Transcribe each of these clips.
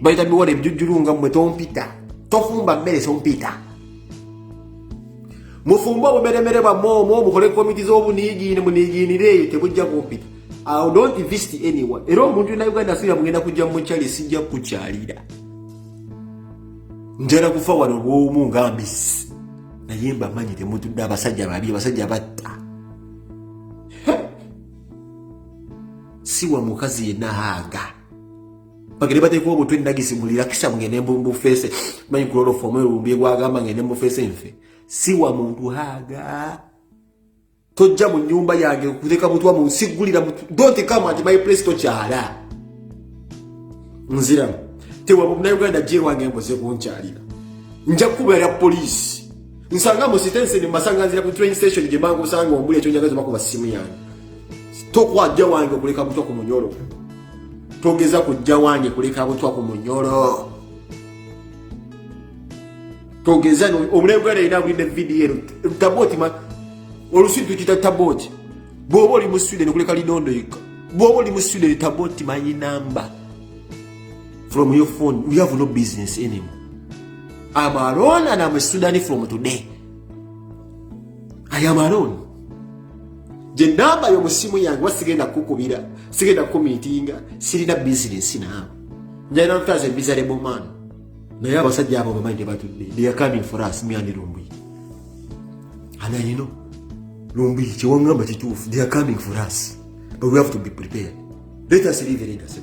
Baita biwale ebijujulunga mwe tompita. Tofumba mmere sompita. Mufumba obumeremere ba momo mukole komiti z'obunigi ne muniginireyo tebujja kumpita. I don't invest anyone. Era omuntu na Uganda sira mugenda kujja mu kyali sijja kukyalira. Njala kufa wano bw'omu ngambisi. Naye mba manyi temutudde abasajja babi abasajja batta. Siwa mukazi yenna haaga. Bagere bateeka obutwe nagisimulira kisa mugende mbumbu fese. Manyi chloroform erumbi gwagamba ngende mu fese nfe. Siwa muntu haaga. Tojja mu nyumba yange kuteka mutwa mu sigulira mutu. Don't come at my place to chala. Nzira. Tewa mu Uganda jero wange mboze kunkyalira. Nja kubera police. Nsanga mu sitense ni masanga nzira ku train station je bangu sanga ombuli ekyo njagaza makuba simu yange. Tokwa ajja wange kuleka mutwa ku munyoro. Togeza kujja wange kuleka mutwa ku munyoro. Togeza no Uganda ina bwinde video taboti ma olusitu kita taboti. Bobo li musude kuleka lidondo yika. Bobo li musude taboti manyi number. From your phone, we have no business anymore. I'm alone and I'm a Sudani from today. I am alone. Je namba yo musimu yangu wasigenda kukubira, sigenda kumitinga, sirina business na. Njana mfaze miserable man. Na yaba sajja abo bamande batudde. They are coming for us, me and Lumbi. And you know, Lumbi chiwangamba chitufu, they are coming for us. But we have to be prepared. Let us live in us.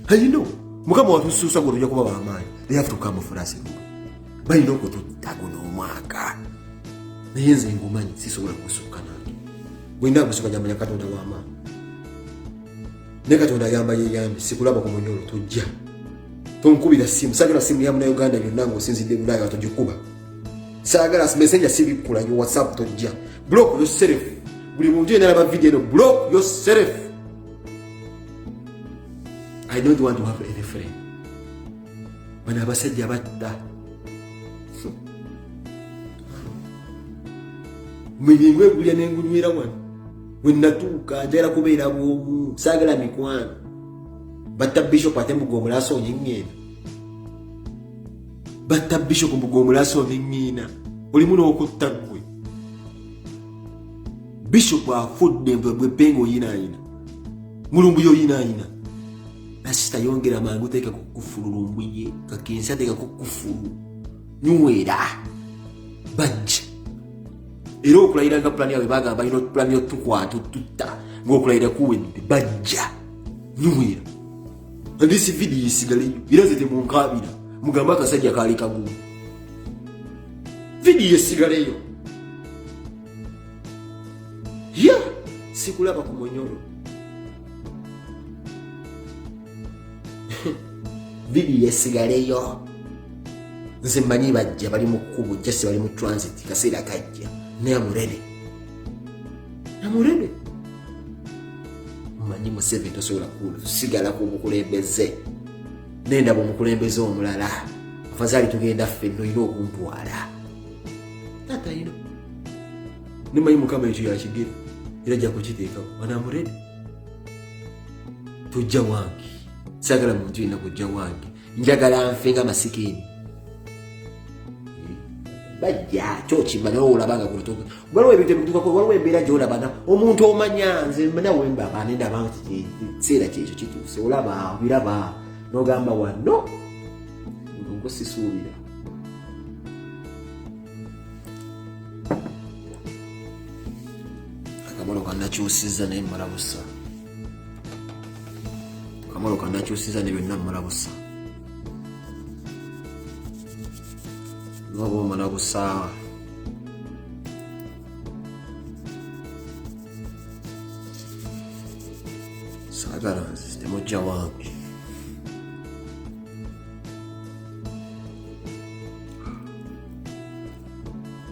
And you know, mukama watususa ngo kuba bamani. They have to come for us. Bayi noko tutagono mwaka. Niyenze ngumanyi sisobola kusukana. Bwinda kusuka jamanya katonda wama. Neka tonda yamba yeyambi sikulaba ku munyolo tujja. Tonkubira simu, sagala simu ya muna Uganda byonnango sinzidde bulaya atojikuba. Sagala messenger sibikula yo WhatsApp tojja. Block yourself. Buli muntu yena aba video no block yourself. I don't want to have any friend. Bana abasajja batta. Mwingwe gulya n'engulwira wano. Wenatuuka njala kubeera bwomu. Saagala mikwano. Batta Bishop ate mugomulaso onying'ina. Batta Bishop mugomulaso onying'ina. Olimu n'okutta gwe. Bishop afudde bwe pengo yinaayina. Mulumbu yo yinaayina. Asita yongera mangu teka kukufuru lumbuye. Kakinsa teka kukufuru. Nyuwera. Bajja. Ero okulayira nga plan yawe bagamba ino plan yo tukwatu tutta. Ngokulayira kuwedde bajja. Nyuwera. And this video isigale irazete mu nkabira. Mugamba akasajja kali kagumu. Video isigaleyo. Yeah. Sikulaba ku munyoro. Video isigaleyo. Nze mmanyi bajja bali mu kubu jesse bali mu transit kaseera kajja. Ne amurede. Amurede. Mmanyi mu 7 tosobola kusigala ku mukulembeze. Nenda mu mukulembeze omulala. Afazali tugenda ffenno ino okuntwala. Tata ino. Nimanyi mukama ekyo yakigere. Era jja kukiteeka. Wana amurede. Tujja wange. Sagala muntu ina kujja wange. Njagala nfenga masikini. Bajja chochi bana olabanga kutoka. Waliwo ebintu ebituka waliwo embeera gy'olabana. Omuntu omanya nze nawe mba banenda abantu kiseera kyekyo kituuse. Olaba biraba n'ogamba wano. Ngo sisuubira. Akamolo kanakyusiza naye mmalabusa. Akamolo kanakyusiza ne byonna mmalabusa. Wabo manabusa. Sagara sistema jawangi.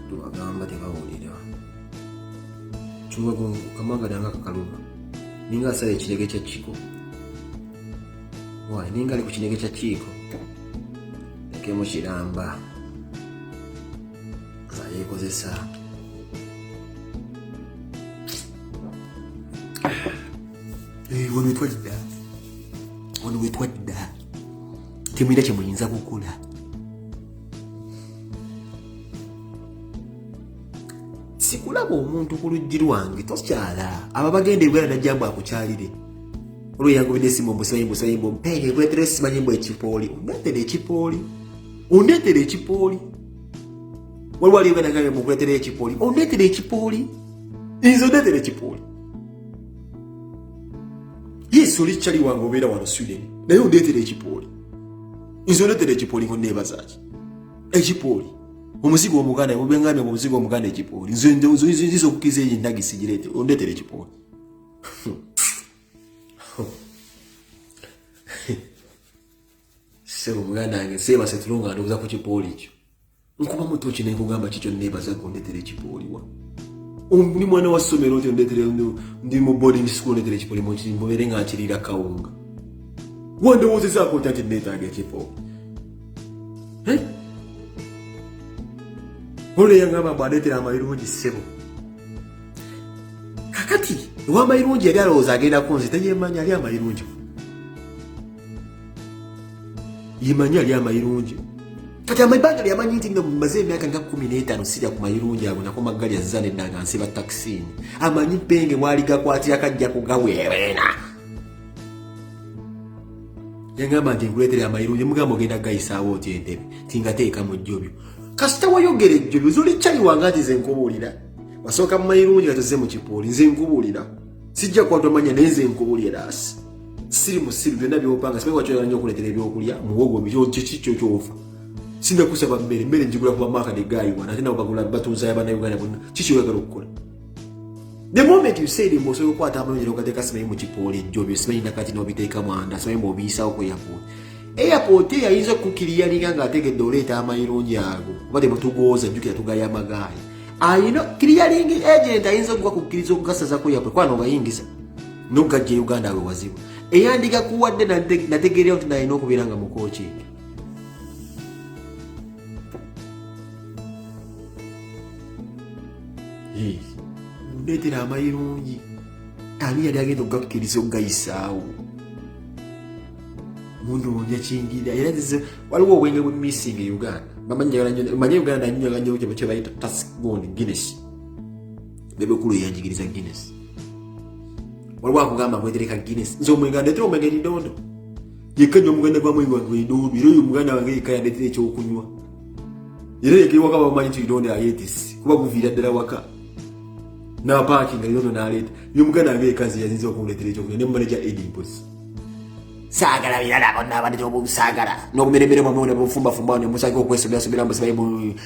Tuagamba tekawulira. Chumba kamanga danga kakaluma. Ninga sale kirege kya chiko. Wai ninga ali ku kirege kya chiko. Ekemo kiramba. Kozesa when we tweet that temwina kye muyinza kukola. Sikulaba omuntu ku luggi lwange tokyala aba bagenda Uganda najjambo akukyalire olwo yangobedde esimu mbusayimbo mpenge kuleetera simanyimbo ekipooli ondeetera ekipooli waliwo ali Uganda gange mukuleetera ekipooli ondeetera ekipooli nze ondeetera ekipooli yesu oli kyali wange obeera wano Sweden naye ondeetera ekipooli nze ondeetera ekipooli ngonneebazaki ekipooli omuzigo omuganda mubengamye omuzigo omuganda ekipooli nze okukiza eyo endagisi gireete ondeetera ekipooli sebo muganda wange seeba setulonga ndowooza ku kipooli ekyo nkuba mutoki naye kugamba kikyo neebaza ondeetera ekipooli wa ndi mwana wa ssomero nti ondeetera ndi mu boarding school ondeetera ekipooli mubeere nga nkiriira kawunga wandowoozezaako otya nti neetaaga ekipooli olwo yangamba bw'andeetera amayirungi ssebo kakati ow'amayirungi yali alowooza agendako nze teyemanya ali amayirungi yemanyi ali amayirungi kati amabanga lyamanyi nti nga mumaze emyaka nga 15 sijja ku mayirungi ago nako maggali azza nedda nga nsiba takisini amanyi mpenge mwali gakwatira kajja kugaweerena yangamba nti nkuleetera amayirungi mugamba ogenda gayisaawo otya entebe tingateeka mu jjobyo kasita wayogera ejjobyo zoli kyali wange nti nze nkubuulira wasooka mu mayirungi nga tozze mu kipooli nze nkubuulira sijja kwatomanya naye nze nkubuulira asi siri musiru byonna byopanga simanyi wakyogera nnyo okuleetera ebyokulya muwogo kikyo kyofa sinda kusaba mmere njigula kuba maaka ne gayiwana ate nabo bagula batunza y'abannayuganda bonna kiki oyagala okukola the moment you said mbu osobola okukwata amayingira ogateeka simanyi mu kipooli ejjobyo simanyi nakati n'obiteeka mwanda simanyi bw'obiyisaawo ku airport eyayinza okukiriyalinga ng'ategedde oleeta amayirungi ago oba temutugooza jjukira tugaya amagaali ayina kiriyalingi agent ayinza okuga kukkiriza okugasaza ku airport kwana obayingiza n'okugajja e Uganda awe wazibu eyandiga kuwadde nategeerera nti nalina okubeera nga mu coaching ndeetera amayirungi ani yali agenda okugakkiriza okugayisaawo munoonya kingira era waliwo obwenge bwe missing e Uganda manye Uganda nnyonyaga nnyo kye bayita taskgold Guinness bebekulu eyanjigiriza Guinness waliwo akugamba nkwetereka Guinness nze omwenge ndeetera omwenge lidondo yekka nnyo omuganda gwamwenge wange lidondo era oyo omuganda wange yekka yandeetera ekyokunywa era yekka waka bamanyi nti lidondo ayeetisi kuba guviira ddala waka n'apaakinga lidondo n'aleeta ye omuganda wange yekka nze yazinza okundeetera ekyokunywa ne manager Edimposi saagala birala bonna abadde obusaagala n'obumeremere bwamwe obufumba ne musaka okwesobera mbasibaye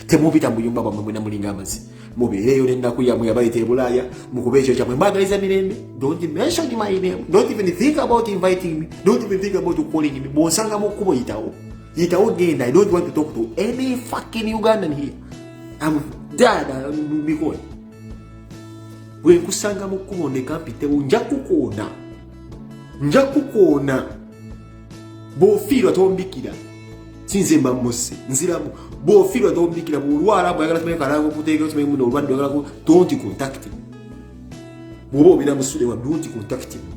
temupita mu buyumba bwamwe mwena mulinga amazzi mubeereyo n'ennaku yammwe yabayita e Bulaaya mukuba ekyo kyammwe mbagaliza mirembe don't mention my name don't even think about inviting me don't even think about calling me bw'onsanga mu kkubo yitawo genda I don't want to talk to any fucking Ugandan here I'm dead because bwe nkusanga mu kkubo ndeka mpitewo nja kukoona bw'ofiirwa tombikira sinze mba muse nziramu bw'ofiirwa tombikira bw'olwala bw'ayagala tumenye kalanga okuteeka tumenye muno olwadde oyagala don't contact me bw'oba obeera mu Sweden don't contact me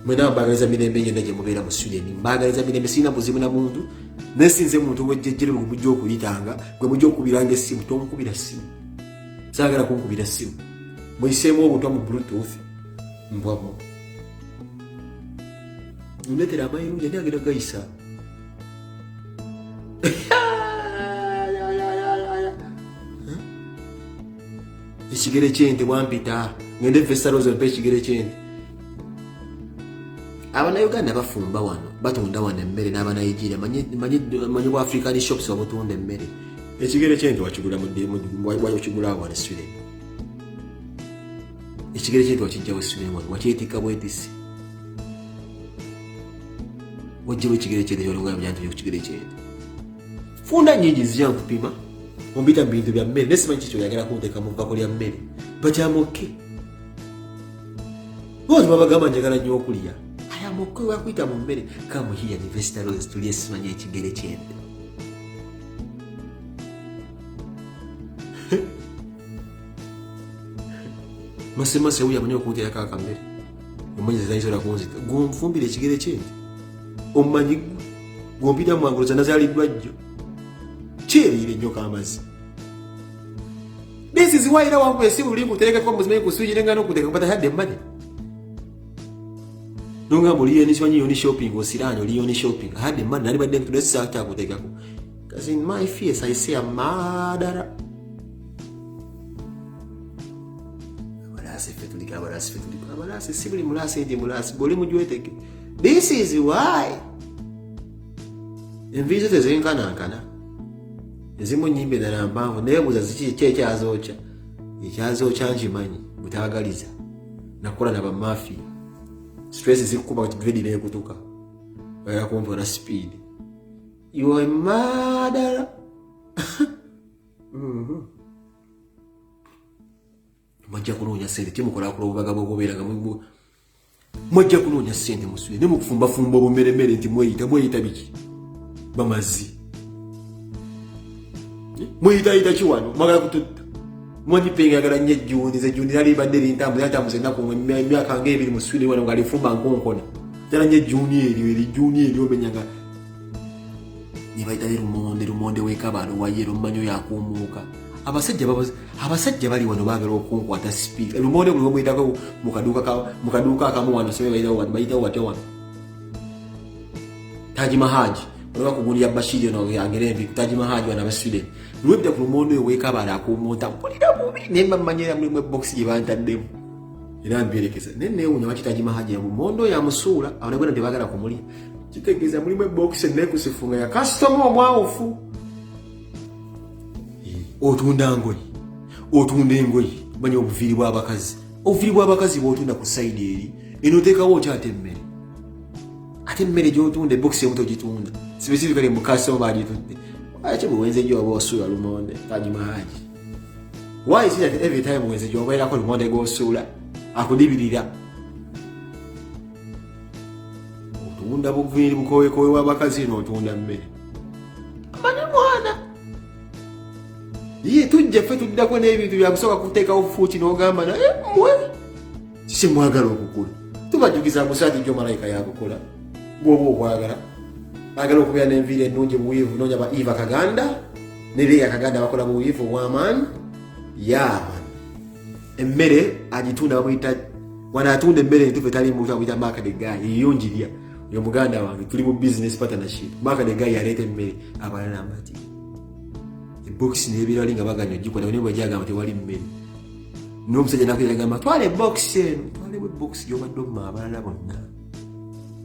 mwena mbagaliza mirembe nyonna gye mubeera mu Sweden mbagaliza mirembe sirina buzibu na muntu naye sinze muntu wejjejjere bwe mujja okuyitanga gwe mujja okukubiranga essimu tomukubira ssimu saagala kunkubira ssimu muyiseemu obutwa mu bluetooth mbwamu ndeetera amayirungi ani agenda gayisa ekigere kyente bwampita ngende Vestaroza mpa ekigere kyente abannayuganda bafumba wano batunda wano emmere n'abanayigiria manyi bwa African shops wabutunda emmere ekigere kyente wakigula wakigula wano Sweden ekigere kyente wakijjawo Sweden wano wakyetikka bwetisi wajjawo ekigere kyente kyolonga byantu byekukigere kyente funda nyingi zijja nkupima ombita mu bintu bya mmere naye simanyi kiki oyagala kunteeka mu bbako lya mmere bakyamokke boozi babagamba njagala nnyo okulya ayamokke wakuyita mu mmere kamuhiya ne Vestaroza tulye simanyi ekigere kyente masemase wuyo amanyi okunteerako akammere omanyizeza isobola kunzita gonfumbira ekigere kyente omumanyi Gompita mwanguluza nazaliddwa jjo. Kyeriire nnyo kamazi. This is why I want to see you kutereka kwa muzime kusujira ngano kuteka mpata had the money. Nunga muliye ni shwanyi yoni shopping osiranyo liyo ni shopping. Had the money nali badde kutudesi sakya kuteka ko. Cause in my face I say a murderer. Abalasi sibuli mulasi ndi mulasi boli mujweteke. This is why. Envizo tezenkana. Ezimu nyimbe na mbanvu nebuza zichi kyekyazocha. Ekyazocha njimanyi mutagaliza. Nakola na ba mafia. Stress zikuba ku grade ne kutuka. Baya kumva na speed. You are murderer. Majja kunonya sente timukola kulobaga bogoberaga mu majja kunonya sente musule ne mukufumba fumba bomeremere nti mweyita biki bamazi mweyita chiwano magala kututta mwani penga gala nye juni ze juni ali banderi ntambu yata muzenda ku myaka ngebiri musule wano ngali fumba nkonkona tera nye juni eli omenyanga ni baita rumonde wekabalo wayero manyo yakumuka abasajja bali wano bagala okunkwata speed lumonde buli omuyitako mukaduka akamu wano sebe bayita wate wano Taji Mahaji olwa kugulia Bashiri no yangerembi Taji Mahaji wana basule lwebita ku lumonde wekabala akumonta mpulira bubi nemba manyera muri box gibantadde era mbirekeza nene unya wakitaji Mahaji ya lumondo ya musula abagenda tebagala kumuli kitegeza muri box ne kusifunga ya customer omwaufu otunda engoyi banyo obuviri bw'abakazi bw'otunda ku side eri enoteekawo okyate emmere gy'otunda box emuto gitunda specifically mu customer bagitudde lwaki buwenze gyo oba osuula lumonde Taji Mahaji why is it that every time buwenze gyo obairako lumonde gw'osuula akudibirira otunda buviri bukowekowe bw'abakazi n'otunda mmere amanyi mwana tujja ffe tuddako n'ebintu byakusooka kuteekawo fuuki n'ogamba naye mmwe kiki mwagala okukula tubajukiza musaati gyo malayika yakukola bw'oba okwagala bagala okubeera n'enviiri ennungi buwiivu noonya ba Eva Kaganda ne Leah Kaganda bakola buwiivu bw'amaani yaman emmere agitunda bamuyita wanaatunda emmere entufu etalimu bamuyita Mark the Guy yeyonjirya oyo muganda wange tuli mu business partnership Mark the Guy yaleeta emmere abalala mbati box nebirali nga baganya jiko na bwe jaga tewali mmere n'omusajja nakira gamba twale box eno twale box yo baddo abalala bonna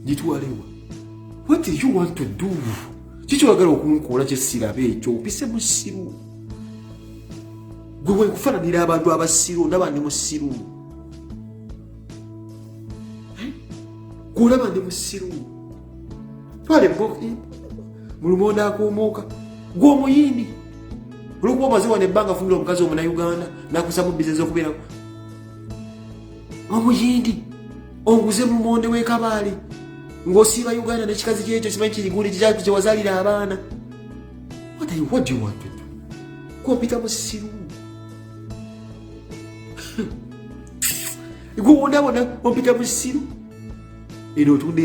gitwalewa what do you want to do kicho wagala okunkola kyesirabe ekyo opise musiru gwe kufananira abantu abasiru n'abandi musiru kulaba ndi musiru twale box mulumonda akumuka gwo muyindi Ulukuwa maziwa nebanga fungira omukazi omuna Uganda nakusamu business okubeera omuyindi onguze mu monde w'ekabaali ng'osiiba Uganda n'ekikazi kyekyo simanyi kiriguli kye wazaalira abaana what do you want to do kompita musiru gwondabona kompita musiru eno otunda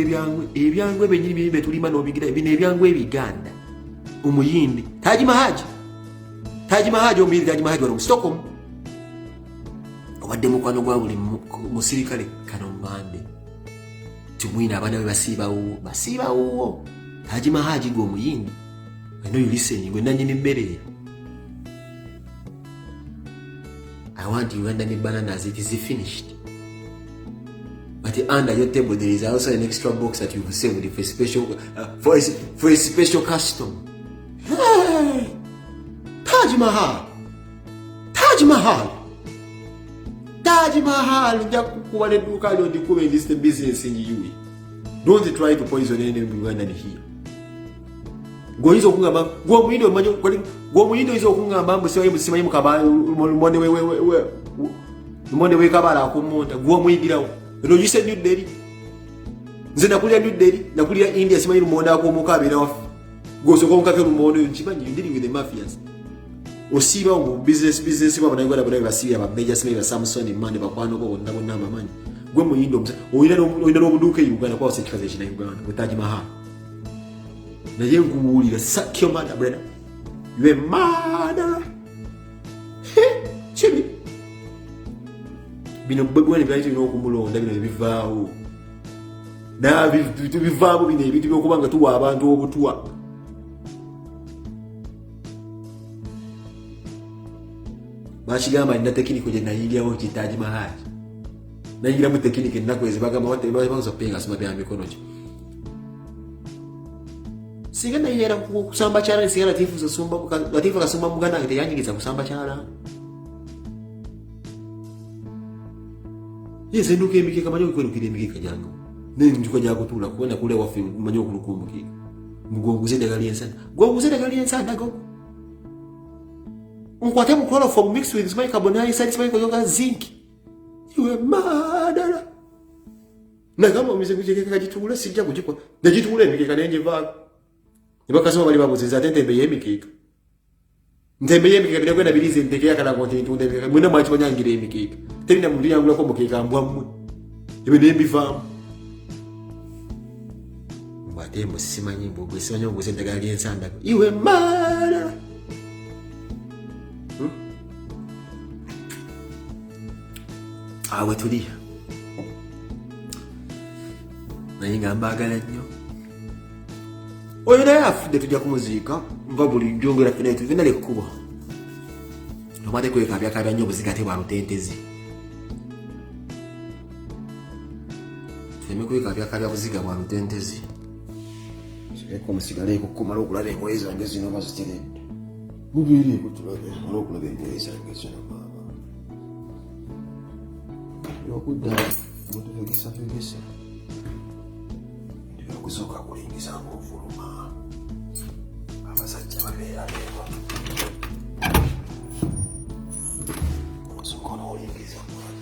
ebyangwe benyini bye tulima n'obigira bino ebyangwe ebiganda omuyindi Taji Mahaji omiri Taji Mahaji wano Stockholm obadde mukwano gwa buli musirikale Kanombande tumwina abana basiibawo Taji Mahaji gwo muyindi I know you listening gwe nanyini mmere I want you and any bananas it is finished but under your table there is also an extra box that you have saved for a special for a special custom. Hey! Taji Mahal njakukuba nedduuka lyo ndikuba this the business in you. Don't try to poison any Uganda here. Goyizo okungamba gw'omuyindo omanyi gw'omuyindo izo okungamba musimanyi mukaba lumonde w'ekabala akumonta gw'omuyigirawo eno yise New Delhi nze nakulira New Delhi nakulira India simanyi lumonde ak'omuka abeera waffe gw'osooka omukake lumonde nkimanyi you dealing with the mafias. Osiba mu business baba nayo baba basiya ba major simanyi ba Samson Mande bakwano bo bonna amamanyi gwe muyindo oyina n'obuduuka Uganda kwa sekikaze kina Uganda Taji Mahal naye nkubuulira suck your mother brother, you a murderer. Kibi bino bwebwane byali tulina okumulonda, bino ebivaawo bivaamu, bino ebintu byokuba nga tuwa abantu obutwa. Bakigamba nina tekiniko gye nayingirawo kitaaji Mahaji, nayingiramu tekiniko ennaku ezibagamba basobola kupenga sima bya mikono kyo. Singa nayera kusamba kyala, singa Latifu Kasumba muganda teyanyigiza kusamba kyala. Yes, nduke emikeka manyo kwelukira emikeka jangu. Nenjuka jakutuula kubona kule wafe manyo okulukumbuka. Mugonguze dagali ensanda. Gonguze dagali ensanda go. Unkwate mu chloroform mixed with my carbonate salts my yoga zinc. You a murderer. Na kama umizekeka kajitula sijja kujikwa. Najitula emikeka nenje va. Nibakasoma bali babuziza atende emikeka. Ntembe yemikeka bidagwe na bilize ntekea kana konti tunde. Mwena mwachi banyangire emikeka. Terina mundu yangula ko mukeka mbwamwe. Ebe nembivamu. Mwate musima nyimbo gwese nyongo sendaga lyensanda. Iwe mara. Awe tulia. Nayinga mbagala nnyo. Oyo naye afudde tujja kumuzika. Mva buli njongera fene tuvina kuba. Tomate kweka byakabya nnyo buzigate bwa Lutentezi. Teme kweka byakabya buziga bwa Lutentezi. Seko musigale kukumala okulaba engoye zange zino bazitiredde. Mubiri kutulabe okulaba engoye zange zino baba. Yokudda mutufegesa fegesa. Kusoka kulingiza ng'ofuluma. Abasajja babeera leero. Osoka n'olingiza mwani.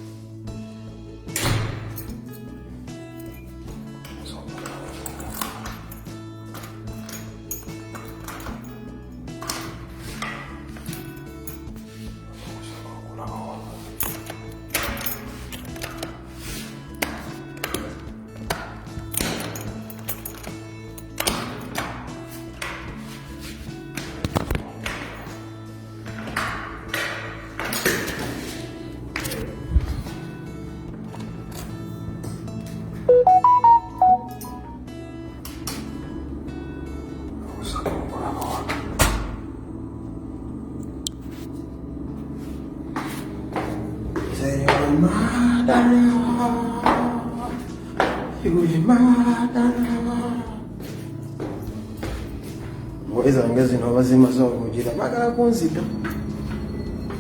Weza ngezi no bazima zo kugira magala kunzita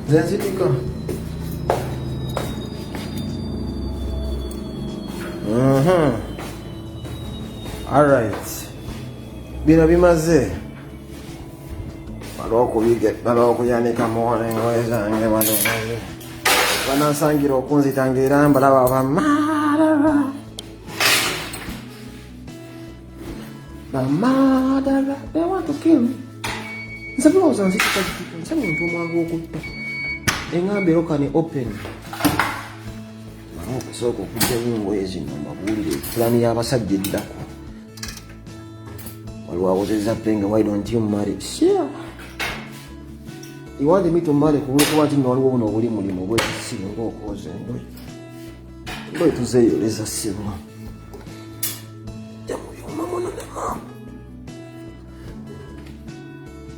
zanzitika all right bina bimaze baloko yanika muone weza nge bano banasangira okunzitangira mbalaba bamara Madara, they want to kill me. Nsabi wa uzanziti kwa jikipo, nsabi mtumu wangu okutta. Engambe roka ni open. Maro kusoko kujja nyingo ezi na mabulire. Plani ya basajja eddako. Waliwo abozeza penga, why don't you marry? Sure. You want me to marry kubukuba nti nga waliwo buno obuli mulimu obwekisimu ng'okoze. Ngoye tuzeeyoleza simu.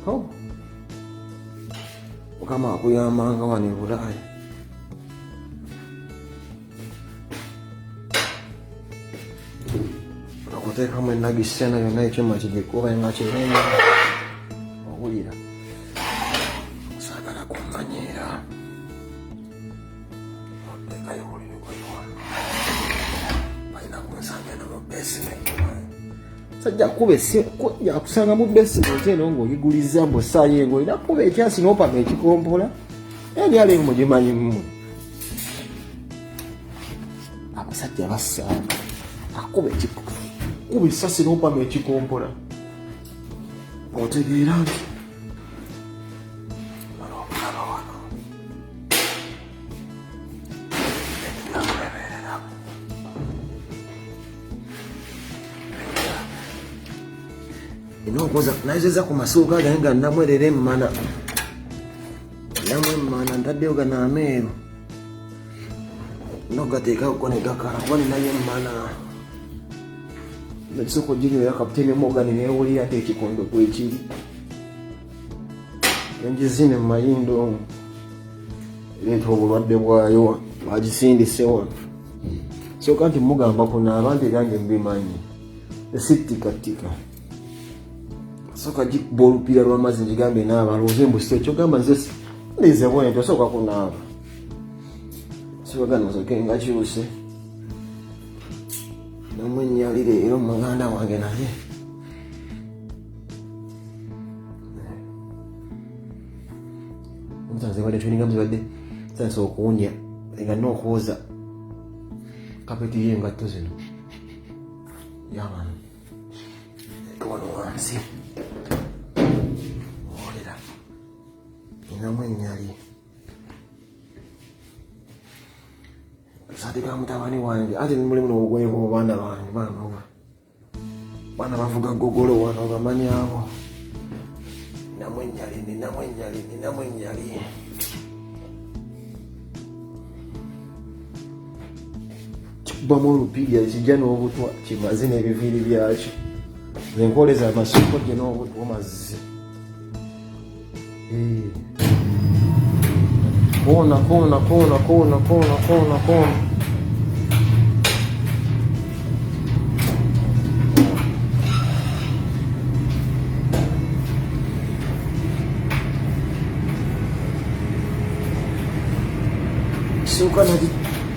Oh. Kama akuyambanga wano e Bulaaya. Okuteekamu ennagisena yonna ekyuma kigikuba nga kirungi. Owulira. Saagala kummanyiira. Oteekayo buliri gwewa. Balina kunsanga no basement. Sajja kube ya kusanga mu basement eno ng'oyiguliza mbosaayo engo ina kuba ekyasi n'opama ekikompola eri alengo mugimanyi mmwe abasajja basanga akuba kuba esasi n'opama ekikompola otegeera nti ino koza naizeza ku masuuka gange namwerere mmana namwe mmana ntaddeyo gana ameeru nogateeka ko ne gakala wani naye mmana nakisoko jinyo ya kapteni Morgan newulira ate ekikondo kwekiri enjizine mayindo leto obulwadde bwayo bagisindisewa so kanti mugamba kuna abantu yange mbimanyi esitikatika soka jikbolupira lw'amazzi njigambe n'abalooze mbusi ekyo gamba nze ndize bwene tosoka kunaaba sibagana soke nga kyuse namwe nnyalire era omuganda wange naye omutanze badde tuninga muzibadde sansa okuwunya nga n'okwoza kapeti y'engatto zino yamani wano wansi olera inamu ennyali satika mutabani wange ate mulimu n'obugoye bw'obaana bange baana bavuga gogolo wano bamanyi abo ninamu ennyali kikubamu olupirya kijja n'obutwa kimaze n'ebiviiri byakyo zenkoleza amasoko gye n'obutwa mazzi koona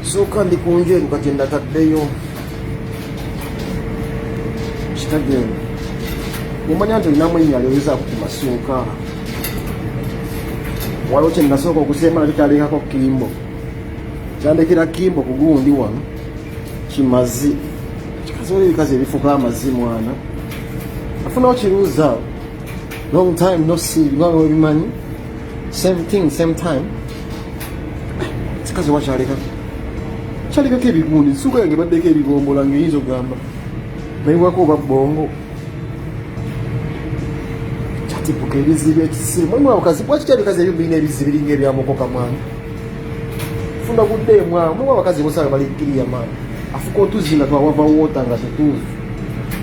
suka ndi kunje kati ndataddeyo kitagenda omanya nti olinamu ennyali oyinza kumasuuka waliwo kye nasooka okusemba nakikyalekako kimbo kyandekera kimbo ku gundi wano kimazi kikazola ebikazi ebifuka amazi mwana afunawo kiruuza long time no see banga webimanyi same thing same time kikazi wakyalekako kyalekako ebigundi nsuuka yange baddeko ebigombola ng'eyinza ogamba nayiwako oba bongo kyatipuka ebizibu ekisiru mulimu abakazi bwaki kyabikazi ebyo birina ebizibu biringa ebyamukoka mwana funda kuddeemwawo mulimu abakazi bosanga balikkiriya maani afuka otuzina twawava wota nga tetuufu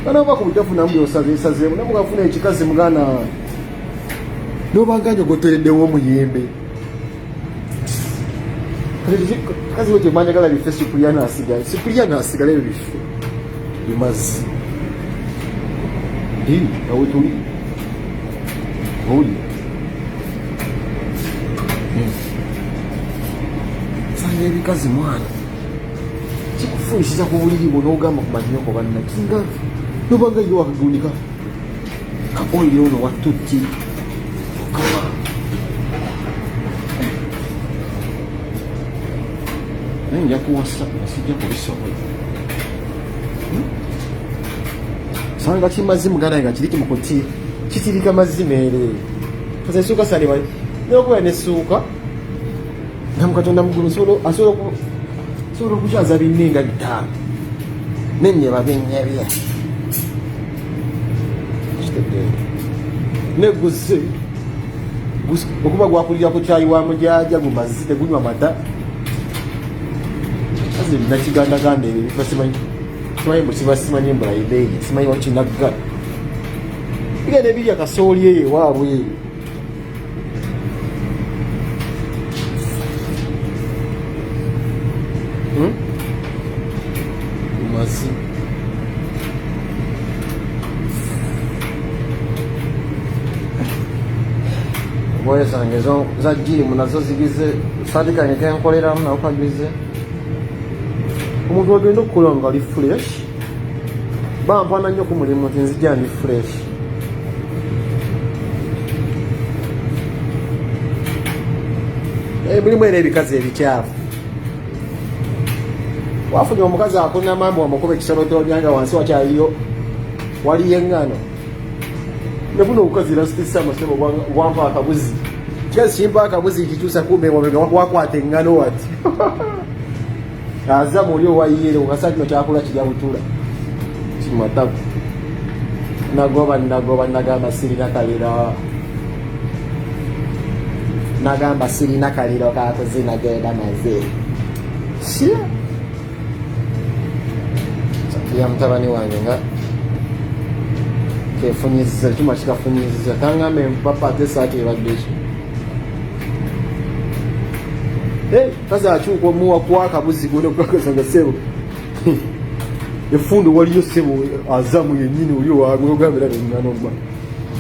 banaba bakubitafunamu byosazeesazeemu namugafuna ekikazi mugana nobanga nyogotereddewo omuyembe kazi weche manyagala bife Sipuliyana asigala ebyo bife bimazi ndi awe tuli oli sanga ebikazi mwana kikufunisiza ku buliri bwo n'ogamba ku manyoko bannakinga nobanga yo wakagunika kaoyire ono watutti okama naye nja kuwasa nasijja kubisobola sanga kimazi muganda nga kiri kimukuti kitirika mazima ere kasesuuka saliwa nokuba nesuuka namukatonda mugulu asobola okukyaza binninga bitaano nenyeba benyabya neguze okuba gwakulira ku kyayi wa mujaja gumazi tegunywa mata aze nakigandaganda ebyo bifa simanyi mbukiba simanyi mbulayibeeyi simanyi wakinagga bigenda ebirya kasooli eyo ewaabwe eyo mazi ngoye zange za jimu nazo zigize sadikanye kenkoleramu nawo kagize omuntu wagenda okukola nga ali fresh bampana nnyo ku mulimu nti nzijja ndi fresh mulimu era ebikazi ebikyafu wafunye omukazi akuna mambo wamukuba ekisoloto byanga wansi wakyaliyo waliyo eŋŋano nefuna obukazi lasitisa amasebo bwampa akabuzi kikazi kimpa akabuzi kikyusa kumbe wabega wakwata eŋŋano wati aza muli owayiyere ukasa kino kyakula kirya butula kimataku nagoba nagamba sirina kaliro. Nagamba sirina kaliro kakoze nagenda maze. Shia. Ya mtabani wange nga kefunyiza chuma chikafunyiza kangambe mpapa tesati badesho. Kaza achuko muwa kwaka buzigo no kwakasanga sebo. Efundo waliyo sebo azamu yenyini uyo wagwe ogambira ngano mba.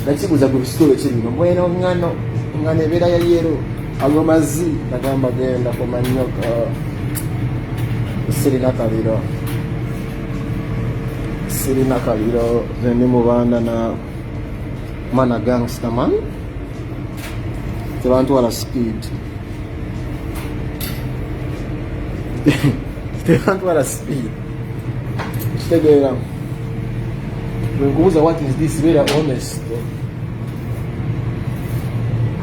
Nakiguza ku store kirino mwene ngano ngane bera ya yero agomazi nagamba genda ko manyoka. Sirina kaliro zeni mubanda na mana gangster man. Tebantu wala speed. Tebantu wala speed. Stegera. Wenguza what is this, very honest.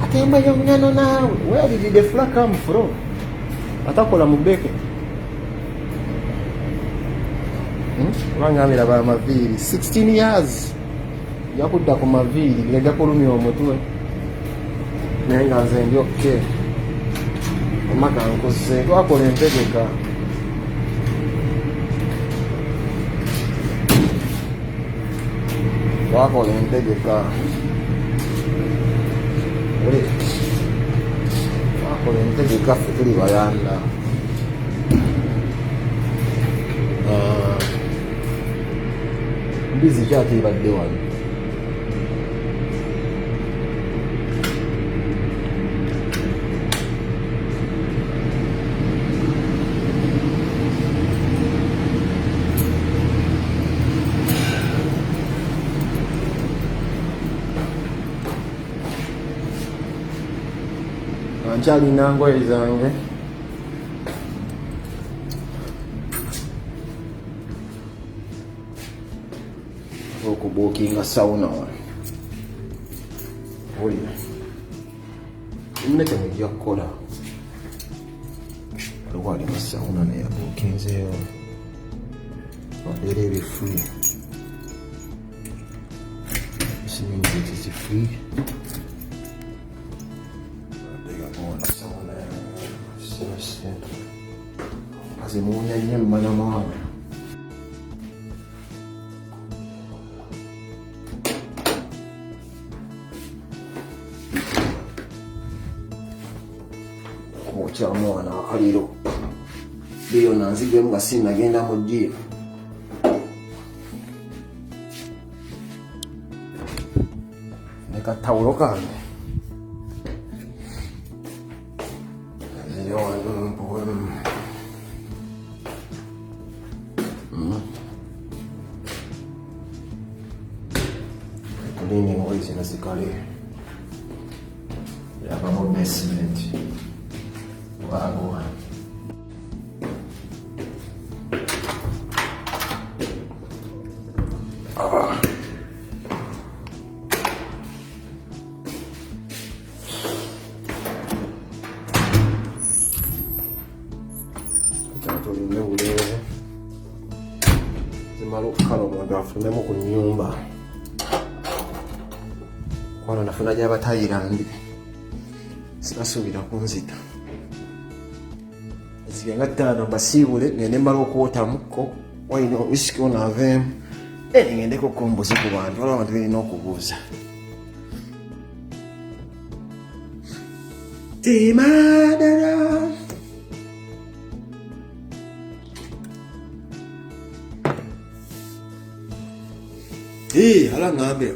Atemba yongano na where did the flag come from? Atakola mubeke. Wangamira ba maviri 16 years yakudda ku maviri lega kulumya omutwe nenga nze ndi okay omaka nkose twakola entegeka ffe tuli bayanda. Mbizi kyati badde wano. Ankyalina ngoye zange. Okubukinga sauna wano. Olina. Mmete mujja kukola. Wali mu sauna naye abukinzeewo. Wadera ebi free. Simanyi it is free. Azimunya nnyo mmanya mwana. Kucha mwana akaliro. Biyo nanzigemu nga sinagenda mu gym. Neka tawulo kange. Kulini ngoizi na sikali. Yaba mo basement. Wago. Zimalo kalo mwanda afunemo ku nyumba. Wano nafuna jaba Thailand. Sinasubira kunzita. Zigenga 5 basibule ngende mbalo okwotamuko wayino whisky onavem. Ngende ko kombozi ku bantu wala abantu bali nokubuza. Timadara. Hala ngambe.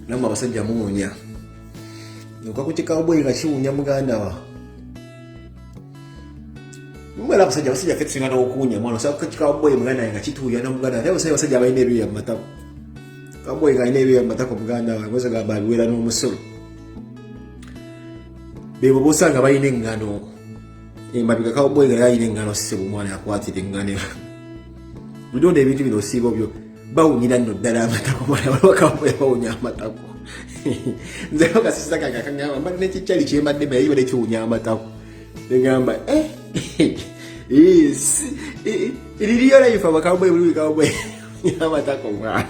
Nama basajja munya. Nuka kutika boy nga chiunya muganda wa. Mwela basajja ketsinga okunya mwana sa kutika boy muganda nga chituya na muganda. Leo basajja bayine ebiya matako. Kaboy nga ine ebiya matako muganda wa ngoza ga balwera no musolo. Bebo bosanga bayine ngano. Mabika ka boy nga yine ngano sebo mwana yakwatire ngane. Budonde ebintu bino sibo byo. Bawunyira nno ddala amatako mwana wakawe bawunya amatako. Nze bakasisa kangamba mbadde nekikyali kyembadde naye iwe nekiwunya amatako. Negamba liriyo life abakawboy buli kawboy amatako mwana.